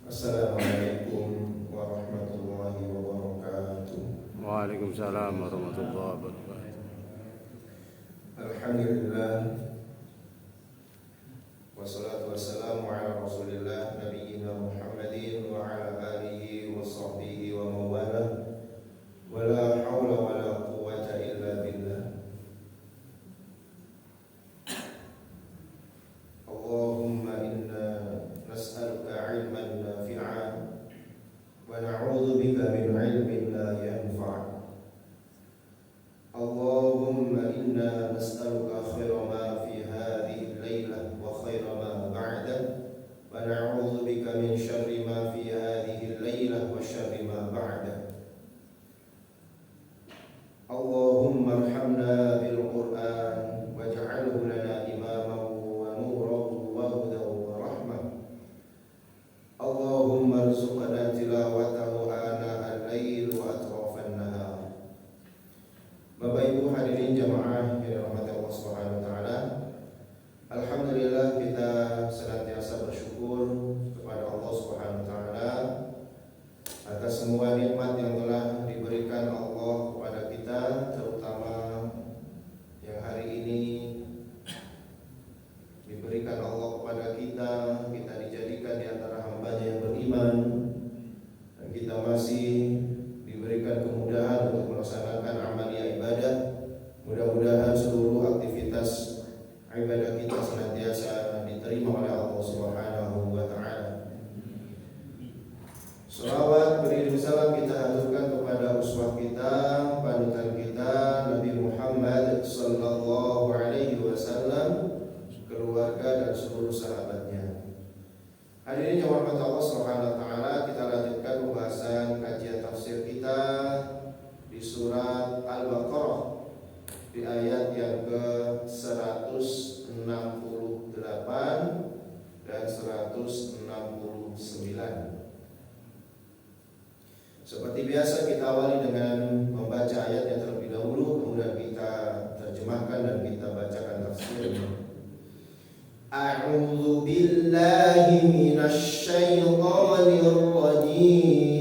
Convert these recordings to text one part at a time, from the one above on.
Assalamualaikum warahmatullahi wabarakatuh. Waalaikumsalam warahmatullahi wabarakatuh. Alhamdulillah, wassalatu wassalamu ala rasulillah nabiyyina Muhammadin wa ala alihi wa sahbihi wa mawala, wa la hawla wa la quwwata illa billah. Allahumma inna nas'aluka ilman nafi'an wa na'udzu bika min ilmin la yanfa'. Allahumma inna nas'aluka khaira ma fi hadhihi al-lailah wa khaira ma ba'da wa na'udzu bika min syarri ma fi hadhihi al-lailah wa syarri ma ba'da. Allahumma arhamna bil Qur'an waj'alhu lana imaman wa nuran wa hudan wa rahmah. Allahumma arzuqna tilawatahu ana al-lail wa atrafan nahar. Bapak Ibu hadirin jamaah yang dirahmati Allah Subhanahu wa taala. Alhamdulillah kita senantiasa bersyukur kepada Allah Subhanahu wa taala atas semua nikmat yang telah diberikan Allah kepada kita, terutama yang hari ini diberikan Allah kepada kita dijadikan di antara hamba-Nya yang beriman, dan kita masih diberikan kemudahan untuk melaksanakan amalia ibadah. Mudah-mudahan seluruh aktivitas ibadah kita senantiasa diterima oleh Allah Subhanahu wa taala. Shalawat beriring salam kita haturkan kepada uswah kita, panutan kita, Nabi Muhammad sallallahu alaihi wasallam, keluarga dan seluruh sahabatnya. Hadirin yang dirahmati Allah Subhanahu wa taala, kita lanjutkan pembahasan kajian tafsir kita di surat Al-Baqarah di ayat yang ke-168 dan 169. Seperti biasa kita awali dengan membaca ayatnya terlebih dahulu, kemudian kita terjemahkan dan kita bacakan tafsirnya. A'udzu billahi minasy syaithanir rajim.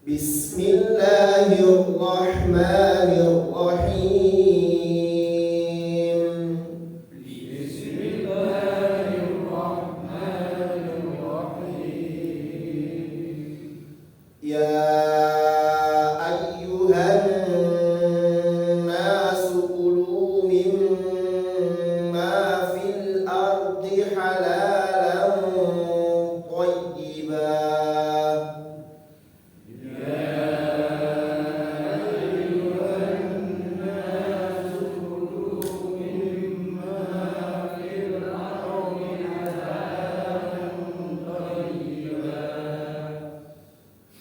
Bismillahirrahmanirrahim. Ya ayyuhan nasu kulu mimma fil ardi halalan thayyiban.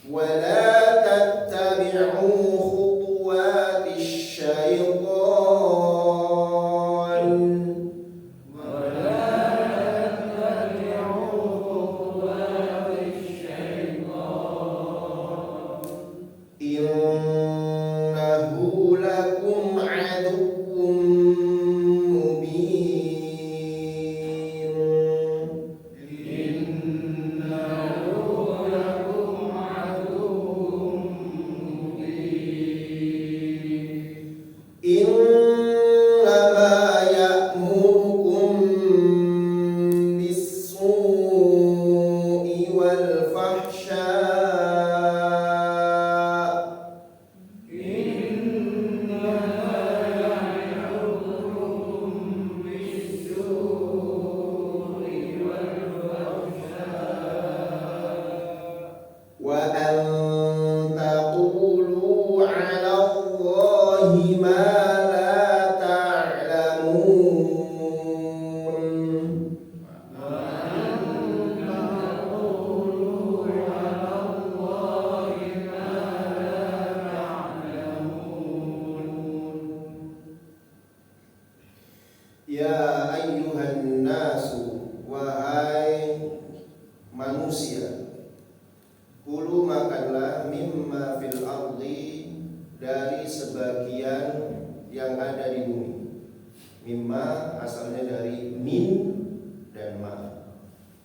ولا تتبعوا خطوات الشيطان إنه لكم عدو مبين. إنما يأمركم بالسوء والفحشاء وأن تقولوا على الله ما لا تعلمون. Ya ayyuhan nasu, wahai manusia, kulu makanlah mimma fil ardi, dari sebagian yang ada di bumi. Mimma asalnya dari min dan ma.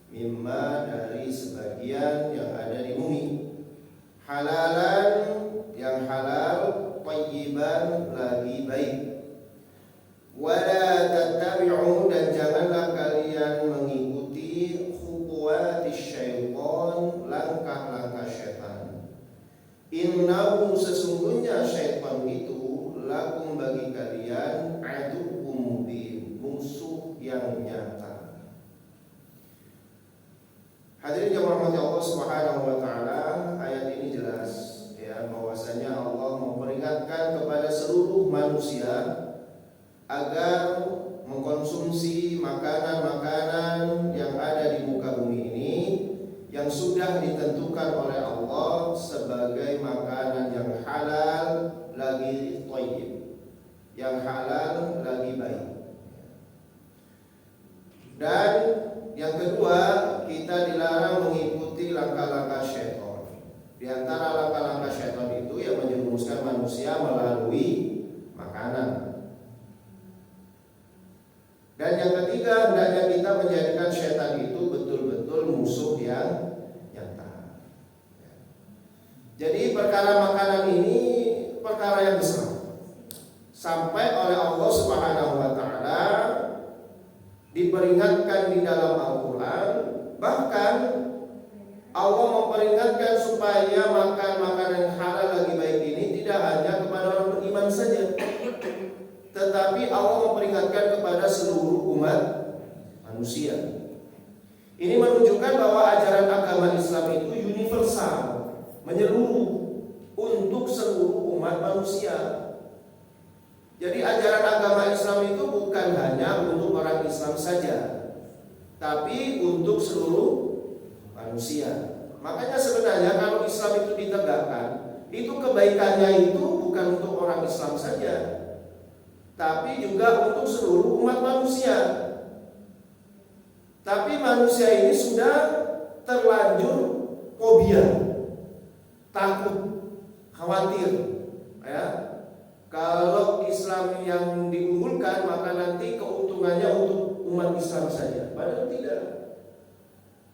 Mimma dari sebagian yang ada di bumi. Halalan yang halal, thayyiban lagi baik. Wala tattabi'u, dan janganlah kalian mengikuti khutuwatis syaitan, langkah-langkah syaitan. Innahu, sesungguhnya syaitan itu, lakum bagi kalian, aduwwum mubin, musuh yang nyata. Hadirin yang dirahmati Allah Subhanahu wa taala, ayat ini jelas ya bahwasanya Allah memperingatkan kepada seluruh manusia agar mengkonsumsi makanan-makanan yang ada di muka bumi ini yang sudah ditentukan oleh Allah sebagai makanan yang halal lagi thayyib, yang halal lagi baik. Dan yang kedua, kita dilarang mengikuti langkah-langkah syaitan. Di antara langkah-langkah syaitan itu yang menjerumuskan manusia melalui makanan. Dan yang ketiga, hendaknya kita menjadikan syaitan itu betul-betul musuh yang nyata. Jadi perkara makanan ini perkara yang besar. Sampai oleh Allah Subhanahu wa taala diperingatkan di dalam Al-Quran. Bahkan Allah memperingatkan supaya makan makanan yang halal lagi baik ini tidak hanya kepada orang beriman saja, tetapi Allah memperingatkan kepada seluruh umat manusia. Ini menunjukkan bahwa ajaran agama Islam itu universal, menyeluruh untuk seluruh umat manusia. Jadi ajaran agama Islam itu bukan hanya untuk orang Islam saja, tapi untuk seluruh manusia. Makanya sebenarnya kalau Islam itu ditegakkan, itu kebaikannya itu bukan untuk orang Islam saja, tapi juga untuk seluruh umat manusia. Tapi manusia ini sudah terlanjur fobia, takut, khawatir, ya. Kalau Islam yang diunggulkan, maka nanti keuntungannya untuk umat Islam saja. Padahal tidak.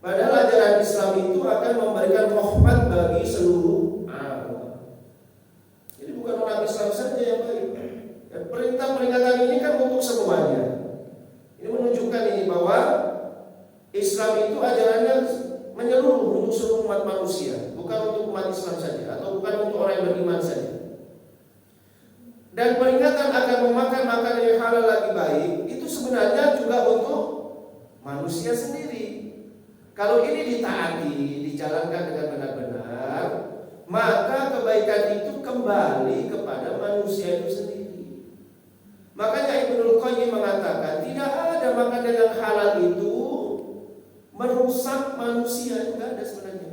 Padahal ajaran Islam itu akan memberikan rahmat bagi seluruh alam. Jadi bukan orang Islam saja yang baik. Dan perintah peringatan ini kan untuk semuanya. Ini menunjukkan ini bahwa Islam itu ajarannya menyeluruh untuk seluruh umat manusia, bukan untuk umat Islam saja atau bukan untuk orang yang beriman saja. Dan peringatan akan memakan makanan yang halal lagi baik itu sebenarnya juga untuk manusia sendiri. Kalau ini ditaati, dijalankan dengan benar-benar, maka kebaikan itu kembali kepada manusia itu sendiri. Makanya Ibnul Qayyim mengatakan tidak ada makanan yang halal itu merusak manusia, itu tidak ada sebenarnya.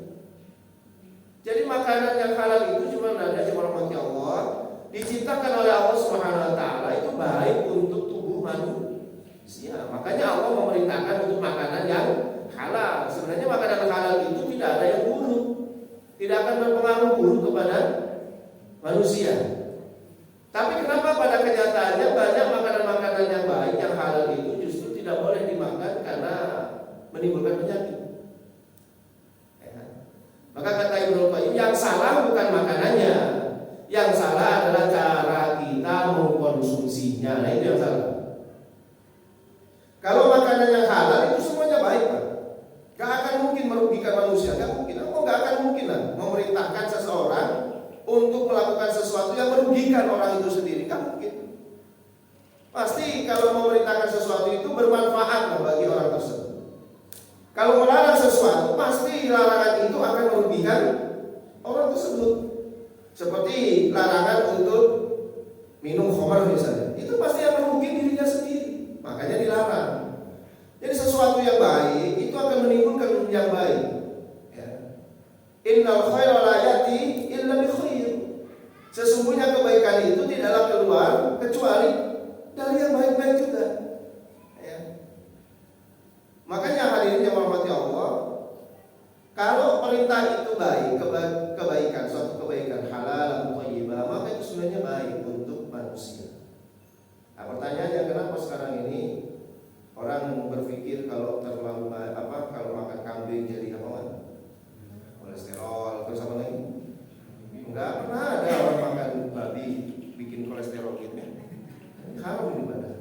Jadi makanan yang halal itu cuma ada di rahmat Allah, diciptakan oleh Allah Subhanahu wa taala, itu baik untuk tubuh manusia. Makanya Allah memerintahkan untuk makanan yang halal. Sebenarnya makanan halal itu tidak ada yang buruk, tidak akan berpengaruh buruk kepada manusia. Tapi kenapa pada kenyataannya banyak makanan-makanan yang baik, yang halal itu justru tidak boleh dimakan karena menimbulkan penyakit. Maka kata Ibnu Qayyim, yang salah bukan makanannya, yang salah adalah cara kita mengkonsumsinya. Nah, itu yang salah. Kalau makanan yang halal itu semuanya baik, Pak. Gak akan mungkin merugikan manusia, gak mungkin. Aku gak akan mungkin lah memerintahkan seseorang untuk melakukan sesuatu yang merugikan orang itu sendiri. Gak mungkin. Pasti kalau memerintahkan sesuatu itu bermanfaat lah bagi orang tersebut. Kalau melarang sesuatu, pasti larangan itu akan merugikan orang tersebut. Seperti larangan untuk minum khamar misalnya, itu pasti akan merugikan dirinya sendiri, makanya dilarang. Jadi sesuatu yang baik itu akan menimbulkan yang baik. Innal khaira la yati illa bi khair. Sesungguhnya kebaikan itu tidaklah keluar kecuali dari yang baik-baik juga. Makanya hadirin yang dirahmati Allah, kalau perintah itu baik, kebaikan, suatu kebaikan halal atau thayyibah, maka itu sebenarnya baik untuk manusia. Nah, pertanyaannya kenapa sekarang ini orang berpikir kalau terlalu kalau makan kambing jadi apa? Kolesterol, terus apa lagi? Enggak pernah ada orang makan babi bikin kolesterol gitu ya. Haram di mana?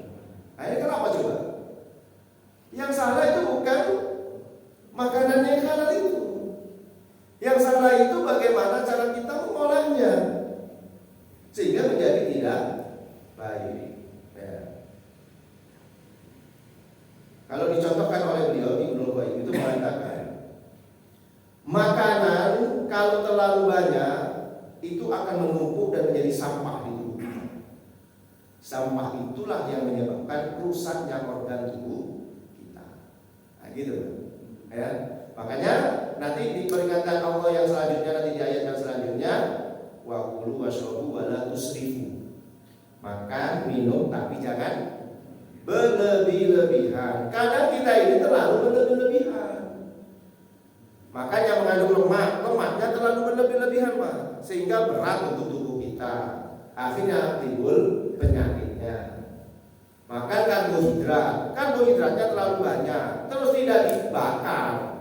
Akhirnya kenapa coba? Yang salah itu bukan makanannya yang halal itu. Yang salah itu bagaimana cara kita mengolahnya sehingga menjadi tidak baik. Ya. Kalau dicontohkan oleh beliau Ibnu Qayyim itu mengatakan, makanan kalau terlalu banyak itu akan menumpuk dan menjadi sampah di tubuh. Sampah itulah yang menyebabkan rusaknya organ tubuh kita. Nah, gitu. Ya. Makanya nanti di peringatan Allah yang selanjutnya, nanti di ayat yang selanjutnya, wa kulu washrabu wa la tusrifu. Makan, minum tapi jangan berlebih-lebihan. Kadang kita ini terlalu berlebih-lebihan. Makanya mengandung lemaknya terlalu berlebih-lebihan, Pak, sehingga berat untuk tubuh kita. Akhirnya timbul penyakitnya. Makan karbohidratnya terlalu banyak, terus tidak dibakar.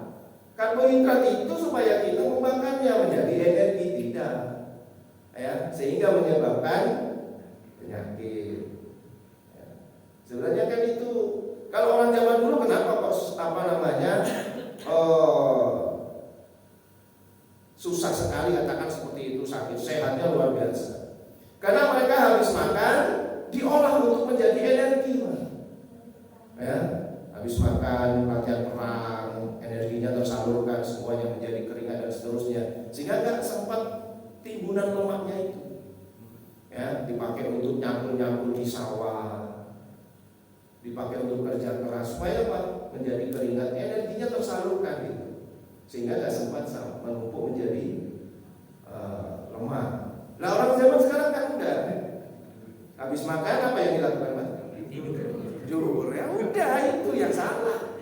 Karbohidrat itu supaya kita membakarnya menjadi energi, tidak, ya, sehingga menyebabkan penyakit. Ya. Sebenarnya kan itu kalau orang zaman dulu kenapa kok susah sekali katakan seperti itu, sakit sehatnya luar biasa. Karena mereka habis makan diolah untuk menjadi energi, ya. Habis makan latihan perang, energinya tersalurkan semuanya menjadi keringat dan seterusnya, sehingga nggak sempat timbunan lemaknya itu, ya, dipakai untuk nyampur-nyampur di sawah, dipakai untuk kerja keras supaya apa? Menjadi keringat, energinya tersalurkan gitu, sehingga nggak sempat menumpuk menjadi lemak. Nah, orang zaman sekarang kan udah habis makan apa yang dilakukan, Mas? Jujur, ya udah, itu yang salah.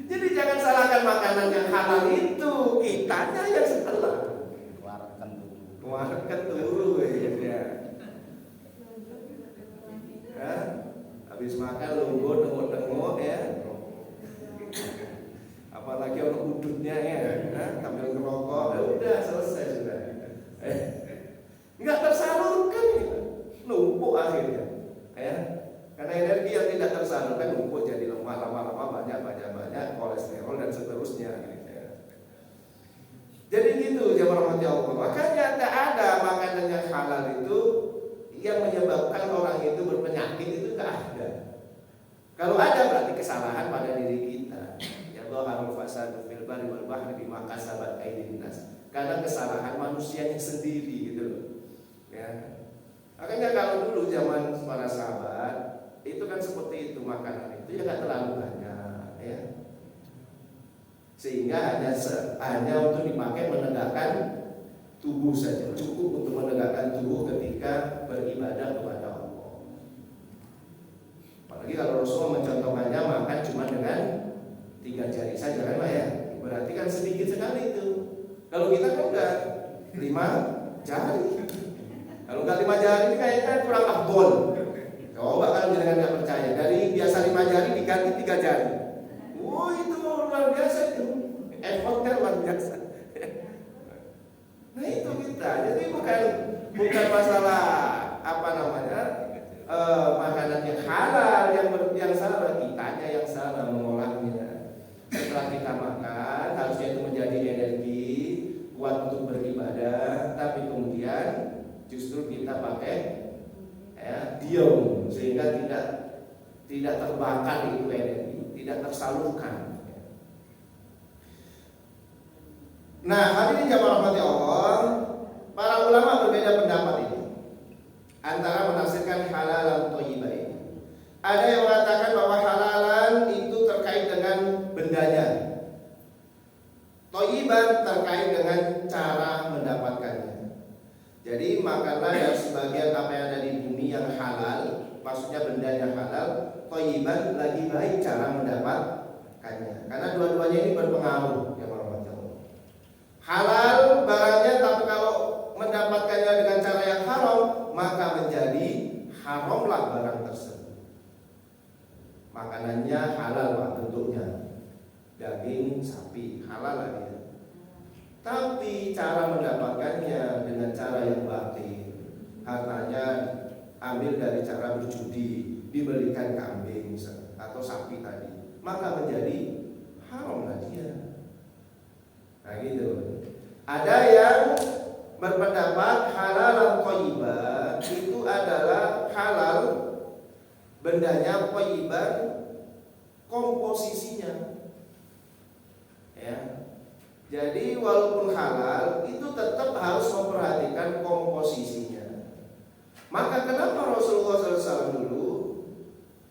Jadi jangan salahkan makanan yang halal itu, kitanya yang salah. Keluarkan dulu ya. Ya. Habis makan lungguh tengok-tengok ya. Apalagi orang udutnya ya, sambil ngerokok, ya udah selesai sudah. Nggak tersalurkan ya. Numpuk akhirnya. Ya. Karena energi yang tidak tersalurkan numpuk jadi lemah, lama-lama banyak kolesterol dan seterusnya. Jadi gitu jemaah rahmati Allah. Makanya tak ada makanan yang halal itu yang menyebabkan orang itu berpenyakit, itu tak ada. Kalau ada berarti kesalahan pada diri kita. Ya Allahul fasadu fil barri wal bahri bima kasabat aydin nas. Karena kesalahan manusianya sendiri gitu loh. Ya. Makanya kalau dulu zaman para sahabat itu kan seperti itu, makanan itu ya nggak terlalu banyak, ya, sehingga hanya untuk dipakai menegakkan tubuh saja, cukup untuk menegakkan tubuh ketika beribadah kepada Allah. Apalagi kalau Rasulullah mencontohkannya makan cuma dengan 3 jari saja kan, Pak, ya, berarti kan sedikit sekali itu. Kalau kita kan udah 5 jari. Kalau nggak 5 jari ini kayaknya kurang afdol. Coba kalau jangan nggak percaya, dari biasa 5 jari diganti 3 jari. Wah, itu luar biasa itu, effortnya luar biasa. Nah itu kita, jadi bukan masalah makanan yang halal yang salah, kitanya yang salah mengolahnya. Setelah kita makan harusnya itu menjadi energi kuat untuk beribadah, tapi kemudian justru kita pakai diam sehingga tidak terbakar itu energi, tidak tersalurkan. Nah, hadirin jamaah rahmati Allah, para ulama berbeda pendapat ini antara menafsirkan halalan thayyibah ini. Ada yang mengatakan bahwa halalan itu terkait dengan bendanya, thayyiban terkait dengan cara mendapatkannya. Jadi makanlah yang sebagian apa yang ada di bumi yang halal, maksudnya benda yang halal, thayyiban lagi baik cara mendapatkannya. Karena dua-duanya ini berpengaruh ya warahmatullahi. Halal barangnya, tapi kalau mendapatkannya dengan cara yang maka menjadi haramlah barang tersebut. Makanannya halal Pak bentuknya, daging sapi halal lah dia. Tapi cara mendapatkannya dengan cara yang batil, hartanya ambil dari cara berjudi, dibelikan kambing atau sapi tadi, maka menjadi haram lah dia. Nah gitu. Ada yang berpendapat halal thayyiban itu adalah halal bendanya thayyiban komposisinya. Ya. Jadi walaupun halal itu tetap harus memperhatikan komposisinya. Maka kenapa Rasulullah SAW dulu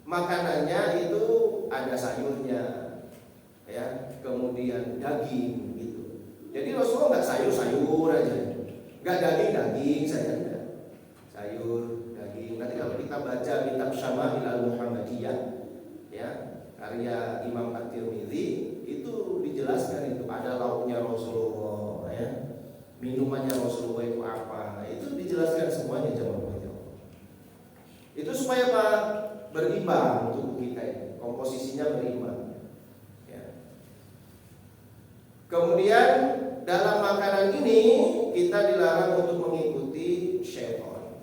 makanannya itu ada sayurnya, ya, kemudian daging gitu. Jadi Rasulullah nggak sayur-sayur aja, nggak daging-daging saja, sayur, daging. Nanti kalau kita baca kitab Syama'il al-Muhammadiyah, ya, karya Imam At-Tirmidzi, itu dijelaskan itu ada lauknya Rasulullah, ya, minumannya Rasulullah itu apa, itu dijelaskan semuanya jemaah. Itu supaya Pak berimbang untuk kita ini, komposisinya berimbang. Ya. Kemudian dalam makanan ini kita dilarang untuk mengikuti syaitan,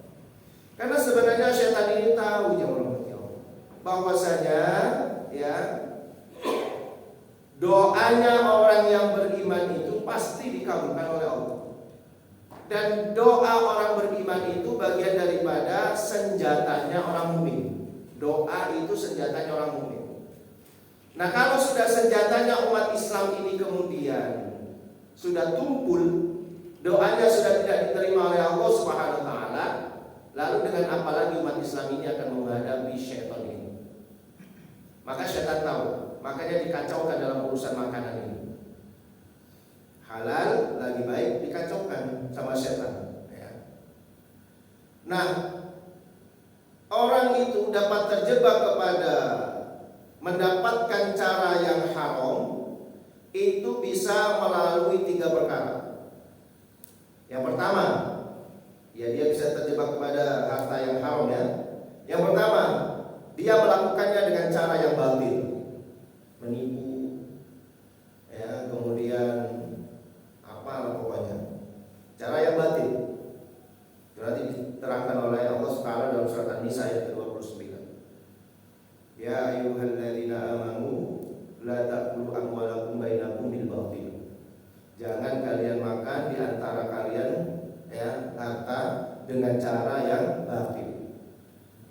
karena sebenarnya syaitan ini tahu jemaah bahwasanya, ya, doanya orang yang beriman itu pasti dikabulkan oleh Allah. Dan doa orang beriman itu bagian daripada senjatanya orang mukmin. Doa itu senjatanya orang mukmin. Nah, kalau sudah senjatanya umat Islam ini kemudian sudah tumpul, doanya sudah tidak diterima oleh Allah Subhanahu wa taala, lalu dengan apa lagi umat Islam ini akan menghadapi syaitan ini? Maka syaitan tahu, makanya dikacaukan dalam urusan makanan ini. Halal lagi baik dikacaukan sama setan, ya. Nah, orang itu dapat terjebak kepada mendapatkan cara yang haram itu bisa melalui 3 perkara. Yang pertama, ya, dia bisa terjebak kepada harta yang haram, ya. Yang pertama, dia melakukannya dengan cara yang batil, menipu, ya, kemudian pokoknya cara yang batil. Berarti diterangkan oleh Allah Subhanahu dalam surat An-Nisa ayat 29. Ya ayyuhalladzina amanu la ta'kulu amwalakum bainakum bil batil. Jangan kalian makan di antara kalian, ya, harta dengan cara yang batil.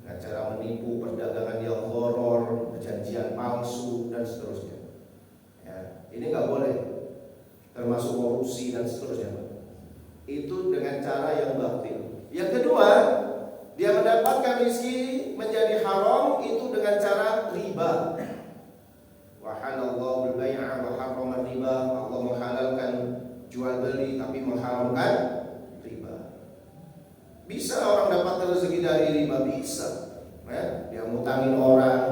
Dengan cara menipu, perdagangan yang horor, perjanjian palsu dan seterusnya. Ya, ini enggak boleh. Termasuk korupsi dan seterusnya. Itu dengan cara yang batil. Yang kedua, dia mendapatkan rezeki menjadi haram itu dengan cara riba. Wa halallahu al-bai'a wa harrama riba. Allah menghalalkan jual beli tapi mengharamkan riba. Bisa orang dapat rezeki dari riba, bisa. Ya, dia ngutangin orang,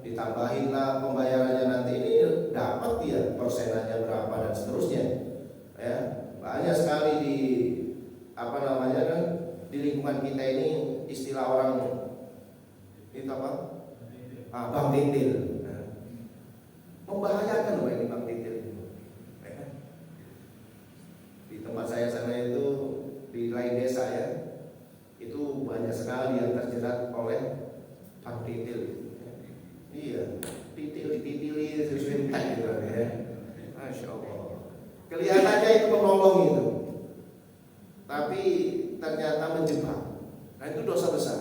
ditambahinlah pembayarannya nanti ini dapat dia persenannya berapa dan seterusnya, ya. Banyak sekali di di lingkungan kita ini istilah orang itu apa? Bang titil. Nah, membahayakan loh ini bang titil itu. Di tempat saya sana itu di lain desa, ya, itu banyak sekali yang terjerat oleh bang titil. Iya, dititili sesuai gitu, ya. Masya Allah. Kelihatannya itu menolong itu, tapi ternyata menjebak. Nah, itu dosa besar.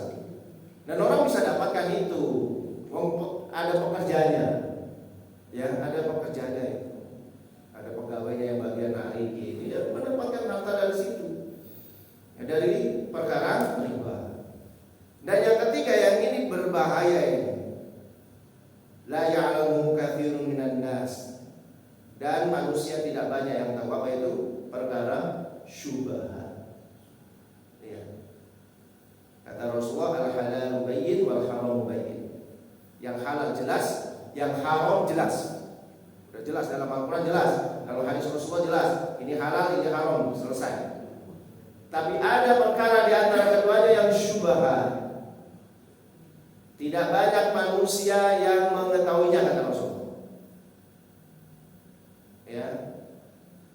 Dan orang bisa dapatkan itu, ada pekerjaannya, ya, ada pekerjaannya itu, ada pegawainya yang bagian hari ini, dia mendapatkan harta dari situ, ya, dari perkara riba. Dan yang ketiga yang ini berbahaya ini. La ya'lamu katsirun minan nas. Dan manusia tidak banyak yang tahu apa itu perkara syubhat. Ya. Kata Rasulullah, al-halalu bayyin wal haramu bayyin. Yang halal jelas, yang haram jelas. Sudah jelas dalam Al-Qur'an, jelas. Dalam hadis Rasulullah jelas. Ini halal, ini haram, selesai. Tapi ada perkara di antara keduanya yang syubhat. Tidak banyak manusia yang mengetahuinya, kata Rasulullah. Ya,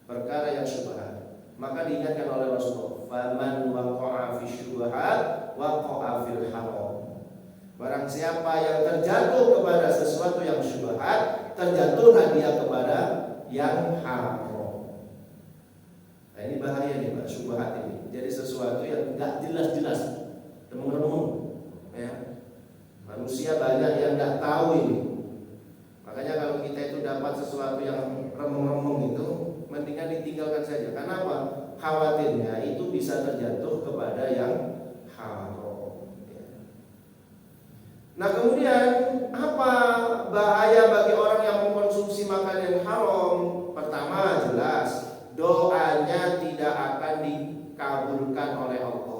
perkara yang syubhat. Maka diingatkan oleh Rasulullah, faman waqa'a fi syubhat waqa'a fil haram. Barang siapa yang terjatuh kepada sesuatu yang syubhat, terjatuhlah dia kepada yang haram. Nah, ini bahaya nih Pak, syubhat ini. Jadi sesuatu yang enggak jelas-jelas, remung-remung, ya. Manusia banyak yang enggak tahu ini. Makanya kalau kita itu dapat sesuatu yang remung-remung itu, mendingan ditinggalkan saja. Karena apa? Khawatirnya itu bisa terjatuh kepada yang haram. Nah, kemudian apa bahaya bagi orang yang mengkonsumsi makanan yang haram? Pertama, jelas doanya tidak akan dikabulkan oleh Allah.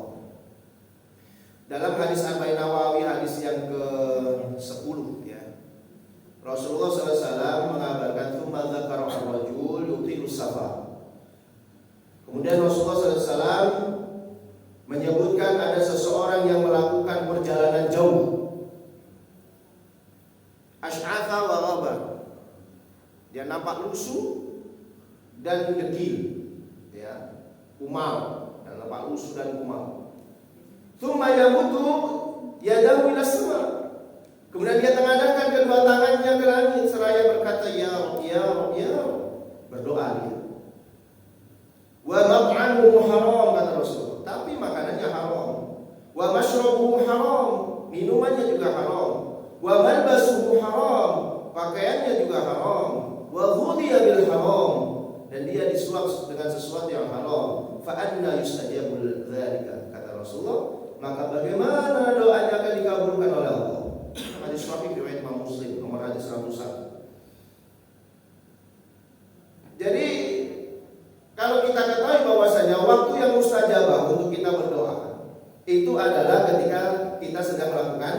Dalam hadis Arba'in Nawawi, hadis yang ke-10, ya, Rasulullah SAW mengabarkan tsumma dzakara ar-rajul yutilu safar. Kemudian Rasulullah SAW menyebutkan ada seseorang yang melakukan perjalanan jauh, asy'atha wa ghabar. Dia nampak lusuh dan degil, ya, kumal, dan nampak lusuh dan kumal. Tsumma yamutu yadahu ila sama. Kemudian dia tengadahkan kedua tangannya ke langit seraya berkata, ya Rabb, ya Rabb, ya Rabb. Berdoa dia. Wa mat'amuhu haram, kata Rasulullah, tapi makanannya haram. Wa mashrabuhu haram, minumannya juga haram. Wa malbasuhu haram, pakaiannya juga haram. Wa ghudhiya bil haram, dan dia disuap dengan sesuatu yang haram. Fa anna yustajabu dzalika, kata Rasulullah, maka bagaimana doanya akan dikabulkan oleh Allah? Hadis sahih riwayat Imam Muslim, nomor hadis 101. Jadi kalau kita ketahui bahwasanya waktu yang mustajabah untuk kita berdoa itu adalah ketika kita sedang melakukan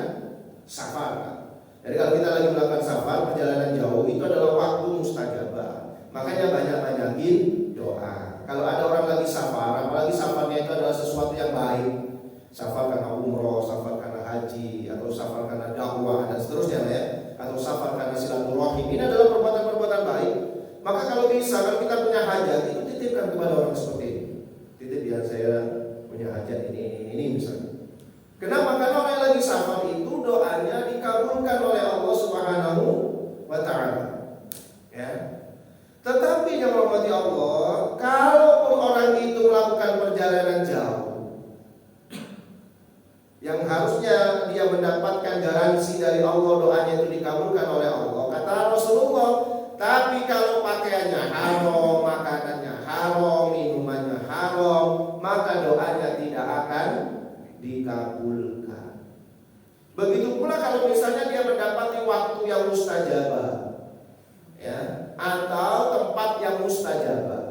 safar. Jadi kalau kita lagi melakukan safar, perjalanan jauh, itu adalah waktu mustajabah. Makanya banyak-banyakin doa. Kalau ada orang lagi safar, apalagi safarnya itu adalah sesuatu yang baik, safar karena umroh, safar karena haji, atau safar karena dakwah dan seterusnya, ya, atau safar karena silaturahim, ini adalah perbuatan-perbuatan baik. Maka kalau bisa, kalau kita punya hajat, itu titipkan kepada orang seperti ini. Titip, ya, saya punya hajat ini misalnya. Kenapa? Karena orang yang lagi safar itu doanya dikabulkan oleh Allah Subhanahu wa ta'ala, ya. Tetapi yang dirahmati Allah, kalaupun orang itu melakukan perjalanan jauh yang harusnya dia mendapatkan garansi dari Allah, doanya itu dikabulkan oleh Allah, kata Rasulullah, tapi kalau pakaiannya haram, makanannya haram, minumannya haram, maka doanya tidak akan dikabulkan. Begitu pula kalau misalnya dia mendapati waktu yang mustajabah, ya, atau tempat yang mustajabah.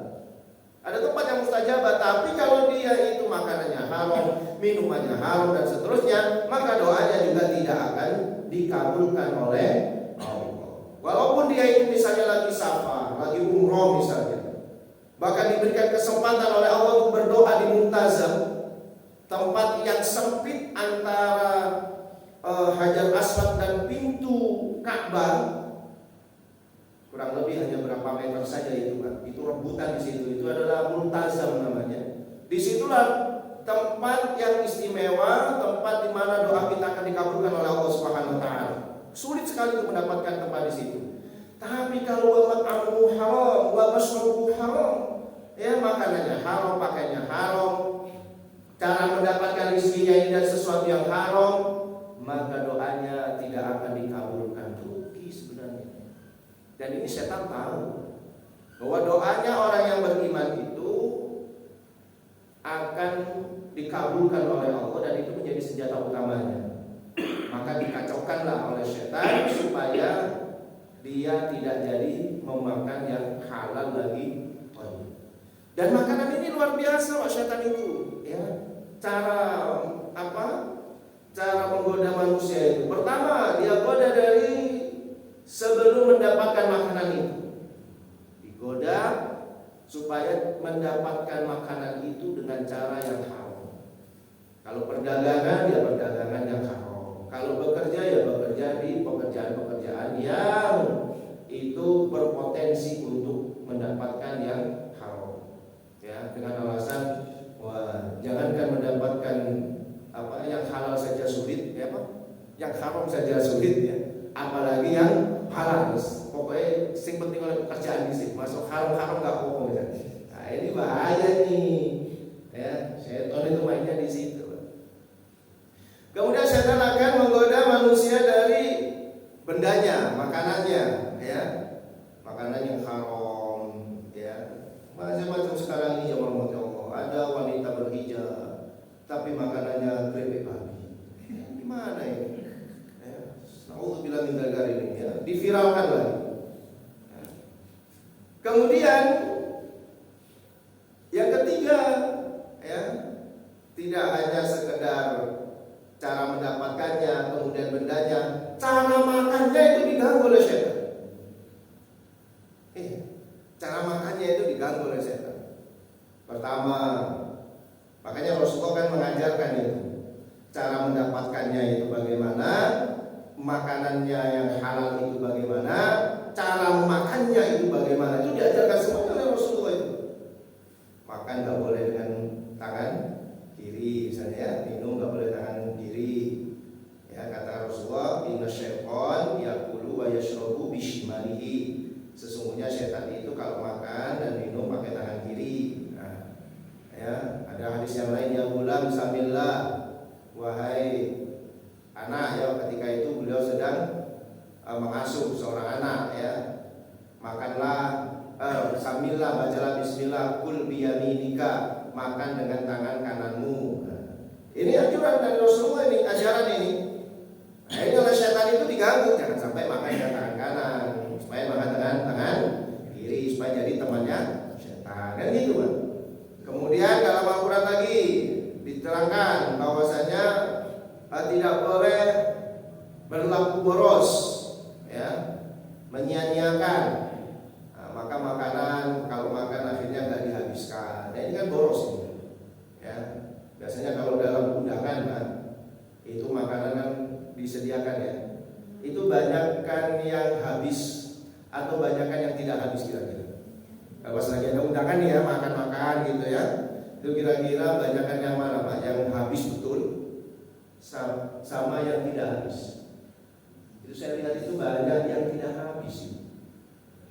Ada tempat yang mustajabah, tapi kalau dia itu makanannya haram, minumannya haram dan seterusnya, maka doanya juga tidak akan dikabulkan oleh Allah. Walaupun dia itu misalnya lagi safar, lagi umroh misalnya, bahkan diberikan kesempatan oleh Allah untuk berdoa di Muntazam, tempat yang sempit antara Hajar Aswad dan pintu Ka'bah, kurang lebih hanya berapa meter saja itu, Pak. Itu rebutan di situ. Itu adalah Multazam namanya. Disitulah tempat yang istimewa, tempat di mana doa kita akan dikabulkan oleh Allah Subhanahu wa taala. Sulit sekali untuk mendapatkan tempat di situ. Tapi kalau wa mat'amuhu haram, wa mashrabuhu haram, ya, makanannya haram, pakaiannya haram, cara mendapatkan rezekinya ini dan sesuatu yang haram, maka doanya tidak akan dikabulkan. Rugi sebenarnya. Dan ini setan tahu bahwa doanya orang yang beriman itu akan dikabulkan oleh Allah, dan itu menjadi senjata utamanya. Maka dikacaukanlah oleh setan supaya dia tidak jadi memakan yang halal lagi. Dan makanan ini luar biasa, Pak, setan itu, ya. Cara menggoda manusia itu. Pertama, dia goda dari sebelum mendapatkan makanan itu. Digoda supaya mendapatkan makanan itu dengan cara yang haram. Kalau perdagangan, dia perdagangan yang haram. Kalau bekerja ya bekerja di pekerjaan-pekerjaan yang itu berpotensi untuk mendapatkan yang haram. Ya, dengan alasan wah, jangankan mendapatkan yang halal saja sulit, ya Pak. Yang haram saja sulit ya. Apalagi yang halal. Pokoknya sing penting oleh pekerjaan di sini. Masuk haram-haram enggak pokoknya. Nah, ini bahaya nih. Ya, setan itu mainnya di situ. Kemudian setan akan menggoda manusia dari bendanya, makanannya, ya. Makanan yang haram, ya. Macam-macam sekarang ini ya Allah. Ada wanita berhijab tapi makanannya keripik babi. Gimana ini? Nauzubillah min dzalik ini ya, diviralkan lagi. Kemudian yang ketiga ya, tidak hanya sekedar cara mendapatkannya, kemudian bendanya, cara makannya itu diganggu oleh setan. Cara makannya itu diganggu oleh setan. Pertama, makanya Rasulullah kan mengajarkan itu. Cara mendapatkannya itu bagaimana, makanannya yang halal itu bagaimana, cara makannya itu bagaimana, itu diajarkan semuanya oleh Rasulullah itu. Makan nggak boleh dengan tangan kiri, misalnya ya, minum nggak boleh tangan kiri. Ya, kata Rasulullah, inna syaitan yakulu wa yashrabu bishimalihi. Sesungguhnya setan itu kalau makan dan minum pakai tangan kiri. Nah, ya, ada hadis yang lain, ya gulam samillah, wahai anak ya, ketika itu beliau sedang mengasuh seorang anak ya, makanlah samillah, bacalah bismillah, kul biyaminika, makan dengan tangan kananmu. Nah, ini anjuran dari Rasulullah, ini ajaran ini. Nah, ini oleh setan itu diganggu, jangan sampai makan dengan tangan kanan, supaya makan dengan tangan kiri, supaya jadi temannya setan, kan gitu kan. Kemudian dalam Al-Quran lagi diterangkan bahwasanya tidak boleh berlaku boros, ya, menyia-nyiakan. Nah, maka makanan kalau makan akhirnya nggak dihabiskan. Nah, ini kan boros ini. Ya, biasanya kalau dalam undangan kan, itu makanan kan disediakan ya. Itu banyakkan yang habis atau banyakkan yang tidak habis kira-kira. Kalau lagi ada undangan nih ya, makan-makan gitu ya, itu kira-kira banyakkan yang mana Pak? Yang habis betul sama yang tidak habis. Itu saya lihat itu banyak yang tidak habis.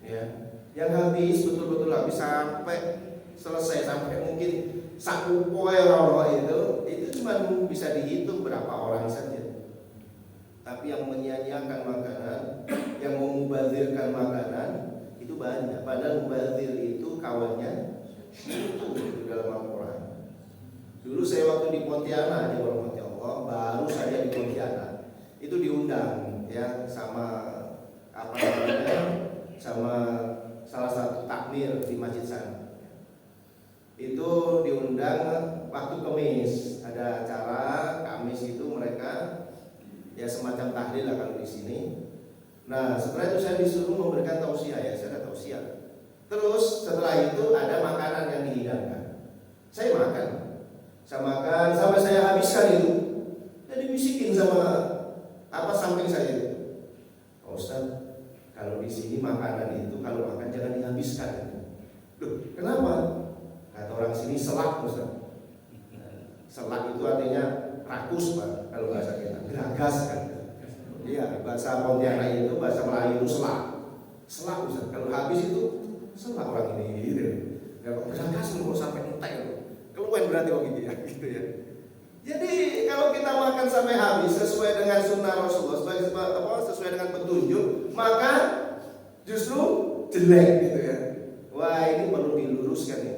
Ya, yang habis betul-betul habis sampai selesai, sampai mungkin saku poe itu cuma bisa dihitung berapa orang saja. Tapi yang menyia-nyiakan makanan, yang memubazirkan makanan itu banyak. Padahal mubazir itu kawannya itu dalam Al-Quran. Dulu saya waktu di Pontianak, di Allah, baru saya di Pontianak itu diundang ya sama sama salah satu takmir di masjid sana. Itu diundang waktu Kamis, ada acara Kamis itu mereka ya semacam tahlil lah kalau di sini. Nah, setelah itu saya disuruh memberikan tausiah ya, saya ada tausiah. Terus setelah itu ada makanan yang dihidangkan. Saya makan, sampai saya habiskan itu. Jadi bisikin sama samping saya itu. Oh, Ustaz, kalau di sini makanan itu kalau makan jangan dihabiskan. Loh, kenapa? Kata orang sini selak, Ustaz. Selak itu artinya rakus Pak, kalau bahasa kita, geragas kan. Iya, bahasa Pontianak itu, bahasa Melayu itu selak. Selak Ustaz, kalau habis itu selak orang ini gitu. Ya kok geragas mau sampai entek. Keluar berarti kok gitu ya, gitu ya. Jadi kalau kita makan sampai habis sesuai dengan sunnah Rasulullah, sesuai dengan petunjuk, maka justru jelek gitu ya. Wah, ini perlu diluruskan ya.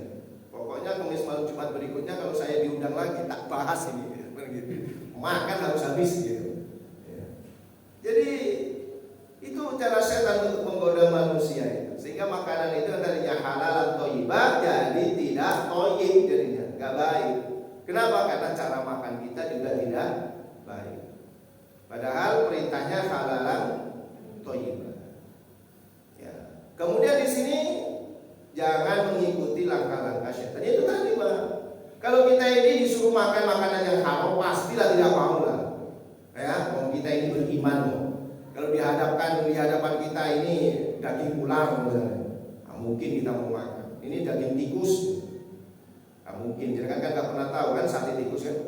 Pokoknya Kamis malam Jumat berikutnya kalau saya diundang lagi tak bahas ini ya. Begitu. Makan harus habis gitu. Ya. Jadi itu cara setan untuk menggoda manusia itu. Sehingga makanan itu tadinya halal atau thayyibah jadi tidak thayyib jadinya, enggak baik. Kenapa? Karena cara makan kita juga tidak baik. Padahal perintahnya halalan thayyibah. Ya. Kemudian di sini jangan mengikuti langkah-langkah setan. Itu tadi Pak. Kalau kita ini disuruh makan makanan yang haram, pastilah tidak mau lah. Ya, kita ini beriman loh. Kalau di hadapan kita ini daging ular misalnya, nah, mungkin kita mau makan. Ini daging tikus, nah, mungkin. Jadi kan nggak pernah tahu kan sate tikus kan.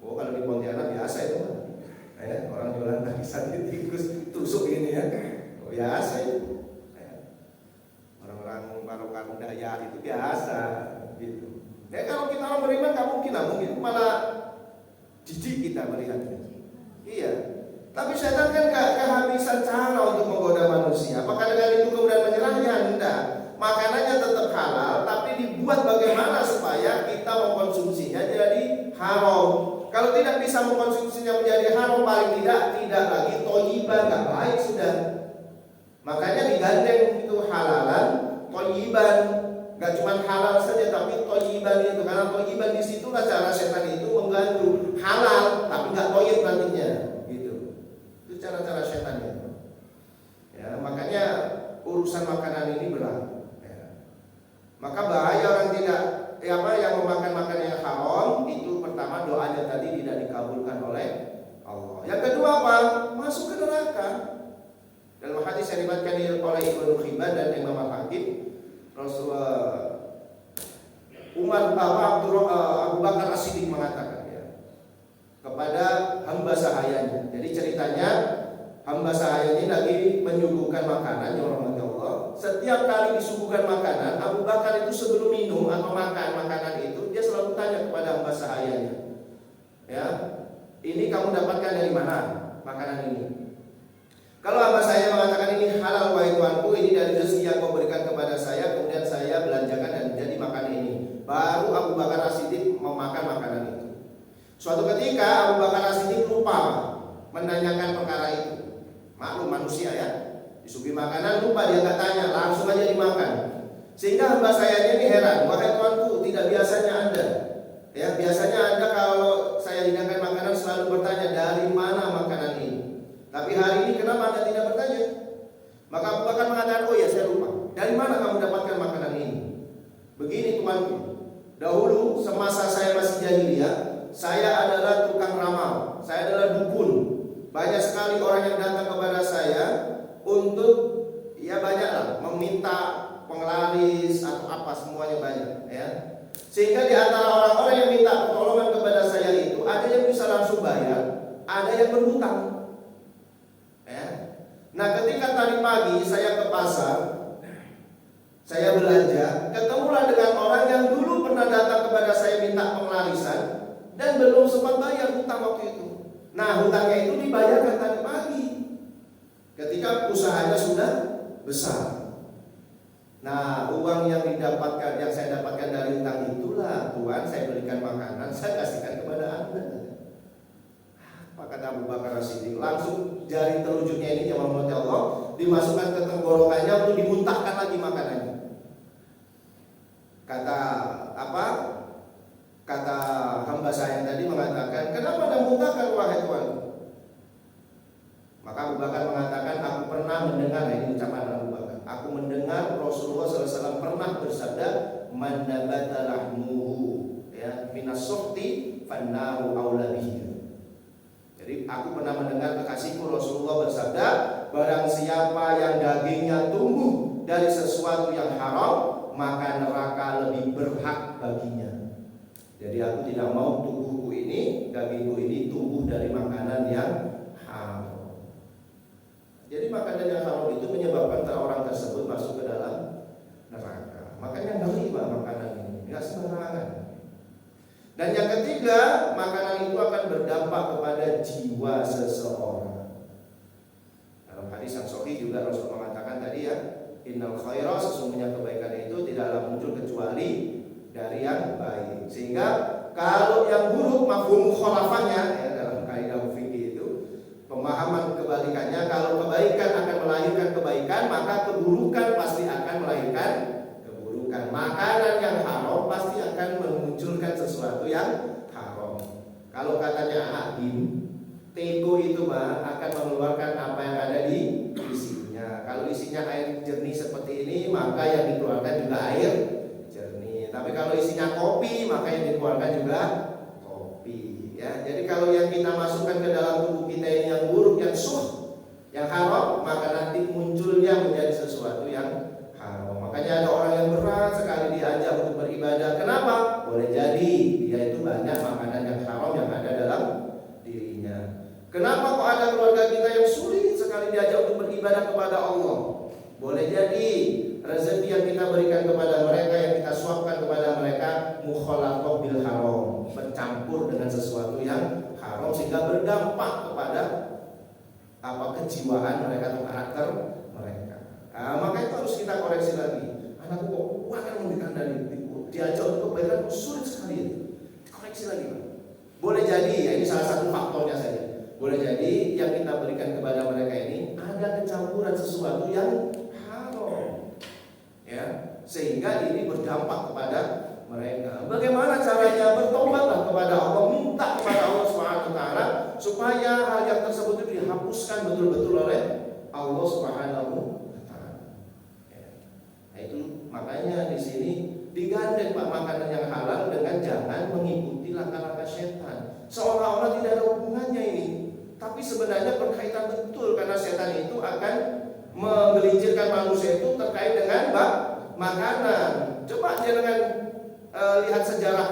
Oh kalau di Pontianak biasa itu, orang jualan daging sate tikus tusuk ini ya, oh, biasa itu. Orang-orang Barokan Dayak itu biasa gitu. Kalau kita orang beriman nggak mungkin lah, mungkin malah jijik kita melihatnya. Iya. Tapi setan kan gak kehabisan cara untuk menggoda manusia. Apakah dengan itu kemudian menyerahnya? Tidak. Makanannya tetap halal, tapi dibuat bagaimana supaya kita mengkonsumsinya jadi haram. Kalau tidak bisa mengkonsumsinya menjadi haram, paling tidak lagi thayyiban, gak baik sudah. Makanya digandeng itu halalan, thayyiban. Gak cuma halal saja, tapi thayyiban itu. Karena thayyiban disitulah cara setan itu mengganggu. Halal, tapi gak thayyib nantinya. Cara-cara setannya. Ya, makanya urusan makanan ini berat. Ya. Maka bahaya orang yang memakan makanan yang haram itu pertama doanya tadi tidak dikabulkan oleh Allah. Yang kedua apa? Masuk ke neraka. Dalam hadis yang diriwayatkan oleh Ibnu Hibban dan Imam Al-Hakim, Rasulullah Abu Bakar As-Siddiq mengatakan kepada hamba sahayanya. Jadi ceritanya hamba sahaya ini lagi menyuguhkan makanan, ya Allah. Setiap kali disuguhkan makanan, Abu Bakar itu sebelum minum atau makan makanan itu, dia selalu tanya kepada hamba sahayanya, ya, ini kamu dapatkan dari mana makanan ini? Kalau hamba saya mengatakan ini halal wahai tuanku, ini dari rezeki yang kau berikan kepada saya, kemudian saya belanjakan dan jadi makan ini, baru Abu Bakar As-Siddiq memakan makanan itu. Suatu ketika Abu Bakar As-Siddiq lupa menanyakan perkara itu. Maklum manusia ya, disuguhi makanan lupa, dia nggak tanya, langsung aja dimakan. Sehingga hamba saya ini heran, wahai tuanku, tidak biasanya Anda. Ya, biasanya Anda kalau saya hidangkan makanan selalu bertanya dari mana makanan ini. Tapi hari ini kenapa Anda tidak bertanya? Maka Abu Bakar mengatakan, oh ya saya lupa. Dari mana kamu dapatkan makanan ini? Begini tuanku, dahulu semasa saya masih jahiliyah, saya adalah tukang ramal, saya adalah dukun. Banyak sekali orang yang datang kepada saya untuk, ya banyaklah, meminta penglaris atau apa, semuanya banyak ya. Sehingga di antara orang-orang yang minta pertolongan kepada saya itu, ada yang bisa langsung bayar, ada yang berhutang ya. Nah ketika tadi pagi saya ke pasar, saya belanja, ketemulah dengan orang yang dulu pernah datang kepada saya minta penglarisan dan belum sempat bayar hutang waktu itu. Nah hutangnya itu dibayarkan tadi pagi ketika usahanya sudah besar. Nah uang yang saya dapatkan dari hutang itulah, Tuhan saya belikan makanan, saya kasihkan kepada Anda. Apa kata Abu Bakar As-Siddiq? Langsung jari telunjuknya ini, ya Allah, dimasukkan ke tenggorokannya untuk dimuntahkan lagi makanannya. Kata hamba saya tadi mengatakan, kenapa Anda muntahkan wahai Tuhan? Maka Abu Bakar mengatakan, aku pernah mendengar, ini ucapan Abu Bakar, aku mendengar Rasulullah SAW pernah bersabda, man nabata lahmuhu ya minas suhti fannaru aula bihi. Jadi aku pernah mendengar kekasihku Rasulullah bersabda, barang siapa yang dagingnya tumbuh dari sesuatu yang haram, maka neraka lebih berhak baginya. Jadi aku tidak mau tubuhku ini, dagingku ini tumbuh dari makanan yang haram. Jadi makanan yang haram itu menyebabkan orang tersebut masuk ke dalam neraka. Makanya ngeri Pak makanan ini, nggak sembarangan. Dan yang ketiga, makanan itu akan berdampak kepada jiwa seseorang. Dalam hadis yang sahih juga Rasul mengatakan tadi ya, innal khaira, sesungguhnya kebaikan itu tidaklah muncul kecuali dari yang baik. Sehingga kalau yang buruk, mafhum mukhalafahnya ya, dalam kaidah fikih itu pemahaman kebalikannya, kalau kebaikan akan melahirkan kebaikan, maka keburukan pasti akan melahirkan keburukan. Makanan yang haram pasti akan memunculkan sesuatu yang haram. Kalau katanya Hakim, teko itu akan mengeluarkan apa yang ada di isinya. Kalau isinya air jernih seperti ini, maka yang dikeluarkan juga air jernih. Tapi kalau isinya kopi, maka yang dikeluarkan juga kopi. Ya, Ya, jadi kalau yang kita masukkan ke dalam tubuh kita ini yang buruk, yang yang haram, maka nanti munculnya menjadi sesuatu yang haram. Makanya ada orang yang berat sekali diajak untuk beribadah. Kenapa? Boleh jadi dia itu banyak makanan yang haram yang ada dalam dirinya. Kenapa kok ada keluarga kita yang sulit sekali diajak untuk beribadah kepada Allah? Boleh jadi rezeki yang kita berikan kepada mereka, yang kita suapkan kepada mereka, mukhalatoh bil haram, bercampur dengan sesuatu yang haram sehingga berdampak kepada kejiwaan mereka atau karakter mereka. Maka itu harus kita koreksi lagi. Anakku kok akan memberikan dari diajak untuk kebaikan sulit sekali. Dikoreksi lagi, Pak. Boleh jadi ya ini salah satu faktornya saja. Boleh jadi yang kita berikan kepada mereka ini ada kecampuran sesuatu yang haram, ya, sehingga ini berdampak kepada mereka. Bagaimana caranya? Bertobatlah kepada Allah, minta kepada Allah Subhanahu wa taala supaya hal yang tersebut itu dihapuskan betul-betul oleh Allah Subhanahu wa taala. Ya. Nah, itu makanya di sini digandeng Pak makanan yang halal dengan jangan mengikuti langkah-langkah setan. Seolah-olah tidak ada hubungannya ini. Tapi sebenarnya berkaitan betul karena setan itu akan menggelincirkan manusia itu terkait dengan makanan. Coba jangan lihat sejarah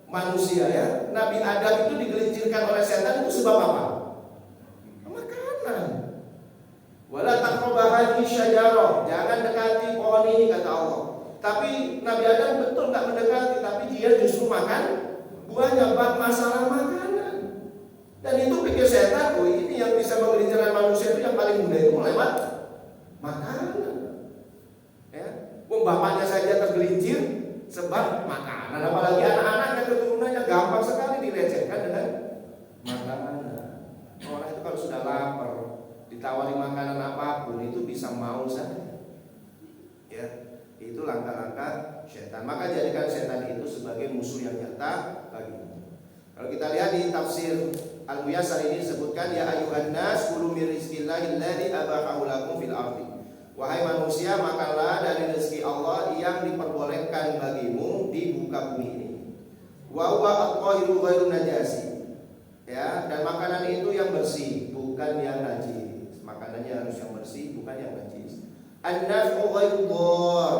manusia ya. Nabi Adam itu digelincirkan oleh setan itu sebab apa? Makanan. Wala taqrabu hadhihi syajarah. Jangan dekati pohon ini kata Allah. Tapi Nabi Adam betul nggak mendekati, tapi dia justru makan buahnya. Masalah makanan. Dan itu pikir setan, oh ini yang bisa menggelincirkan manusia itu yang paling mudah itu lewat makanan. Ya, bapaknya saja tergelincir sebab makanan, apalagi anak-anaknya keturunannya gampang sekali dilecehkan dengan makanan. Orang itu kalau sudah lapar, ditawari makanan apapun itu bisa mau saja. Ya, itu langkah-langkah setan. Maka jadikan setan itu sebagai musuh yang nyata bagimu. Kalau kita lihat di tafsir Al-Muyassar ini disebutkan ya ayuhan nas kulu min rizqillahi alladzi abahahu lakum fil ardi. Wahai manusia, makanlah dari rezeki Allah yang diperbolehkan bagimu di muka bumi ini. Wa huwa at-tahiru ghairu najasi. Ya, dan makanan itu yang bersih, bukan yang najis. Makanannya harus yang bersih, bukan yang najis. An-naf'u ghairu dhar.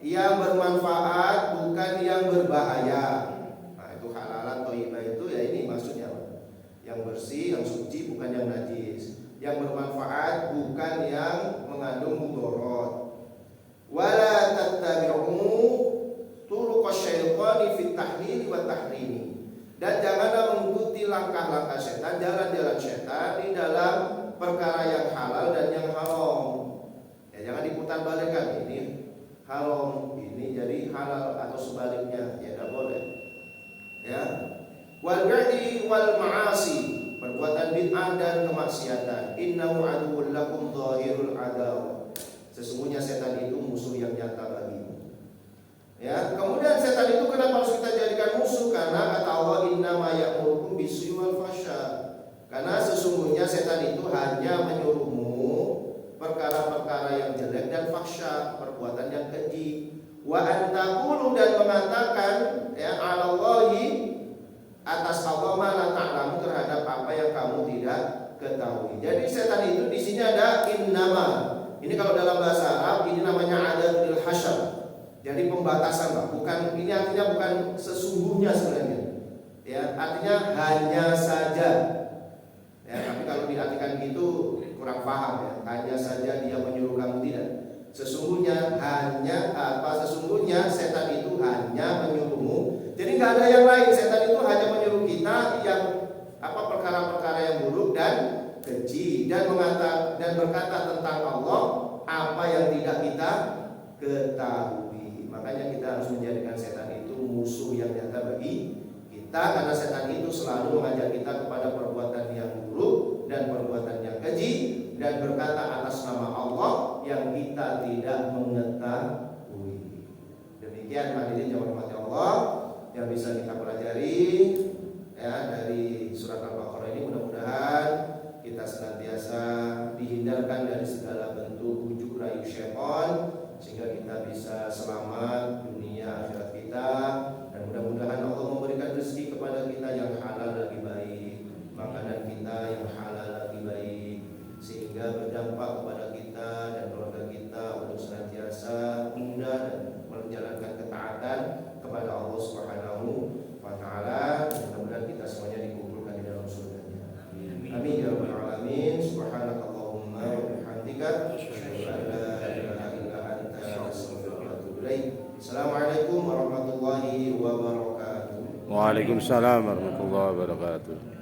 Yang bermanfaat, bukan yang berbahaya. Nah, itu halalan thayyibah itu ya ini maksudnya. Yang bersih, yang suci, bukan yang najis. Yang bermanfaat, bukan yang mengandung mudarat. Wala tattabi'u turuqasy syaitani fit tahlil wa tahrim. Dan janganlah mengikuti langkah-langkah setan, jalan-jalan setan di dalam perkara yang halal dan yang haram. Ya, jangan diputar balikkan ini haram, ini jadi halal atau sebaliknya, ya tidak boleh. Ya. Wal bi'di wal ma'asi, perbuatan bid'ah dan kemaksiatan. Innahu aduwwun lakum dhahirul adaw. Sesungguhnya setan itu musuh yang nyata bagimu. Ya, kemudian setan itu kenapa harus kita jadikan musuh? Karena kata Allah innama ya'murukum bis-su'i wal fahsya. Karena sesungguhnya setan itu hanya menyuruhmu perkara-perkara yang jelek dan fahsya, perbuatan yang keji. Wa antaqulu, dan mengatakan ya 'alallahi, atas Allah la ta'lamu, terhadap apa yang kamu tidak ketahui. Jadi setan itu di sini ada innama. Ini kalau dalam bahasa Arab ini namanya adatul hasyar. Jadi pembatasan, Pak. Bukan, ini artinya bukan sesungguhnya sebenarnya. Ya, artinya hanya saja. Ya, tapi kalau diartikan gitu kurang paham ya. Hanya saja dia menyuruh kamu, tidak. Sesungguhnya sesungguhnya setan itu hanya menyuruhmu. Jadi nggak ada yang lain. Setan itu hanya menyuruh kita yang perkara-perkara yang buruk dan keji, dan berkata tentang Allah apa yang tidak kita ketahui. Makanya kita harus menjadikan setan itu musuh yang nyata bagi kita, karena setan itu selalu mengajak kita kepada perbuatan yang buruk dan perbuatan yang keji, dan berkata atas nama Allah yang kita tidak mengetahui. Demikian hadirin yang dirahmati Allah yang bisa kita pelajari ya dari surat Al-Baqarah ini. Mudah-mudahan kita senantiasa dihindarkan dari segala bentuk bujuk rayu syaitan, sehingga kita bisa selamat dunia akhirat kita, dan mudah-mudahan Allah memberikan rezeki kepada kita yang halal dan baik. yang halal lagi baik, sehingga berdampak kepada kita dan keluarga kita untuk senantiasa mudah dan menjalankan ketaatan kepada Allah Subhanahu wa taala. Mudah-mudahan kita semuanya dikumpulkan di dalam surga-Nya. Amin ya rabbal alamin. Subhanakallahumma wa bihamdika asyhadu an la ilaha illa anta astaghfiruka wa atubu ilaik. Assalamualaikum warahmatullahi wabarakatuh. Waalaikumsalam warahmatullahi wabarakatuh.